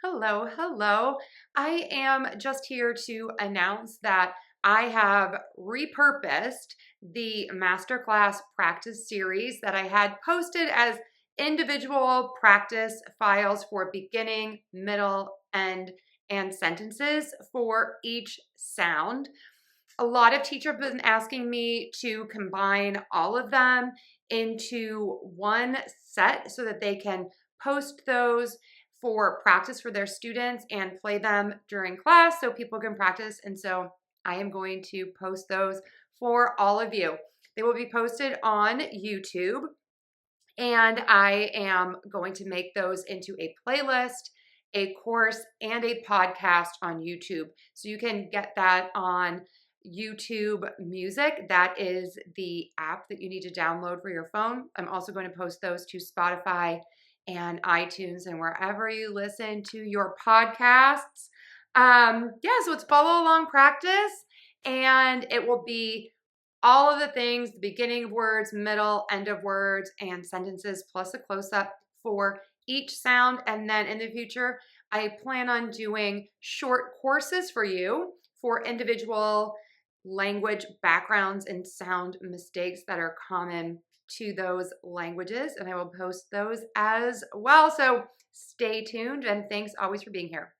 Hello, hello. I am just here to announce that I have repurposed the masterclass practice series that I had posted as individual practice files for beginning, middle, end, and sentences for each sound. A lot of teachers have been asking me to combine all of them into one set so that they can post those for practice for their students and play them during class so people can practice. And so I am going to post those for all of you. They will be posted on YouTube, and I am going to make those into a playlist, a course, and a podcast on YouTube. So you can get that on YouTube Music. That is the app that you need to download for your phone. I'm also going to post those to Spotify and iTunes and wherever you listen to your podcasts. So it's follow along practice, and it will be all of the things, the beginning of words, middle, end of words, and sentences, plus a close-up for each sound. And then in the future, I plan on doing short courses for you for individual language backgrounds and sound mistakes that are common to those languages. And I will post those as well. So stay tuned, and thanks always for being here.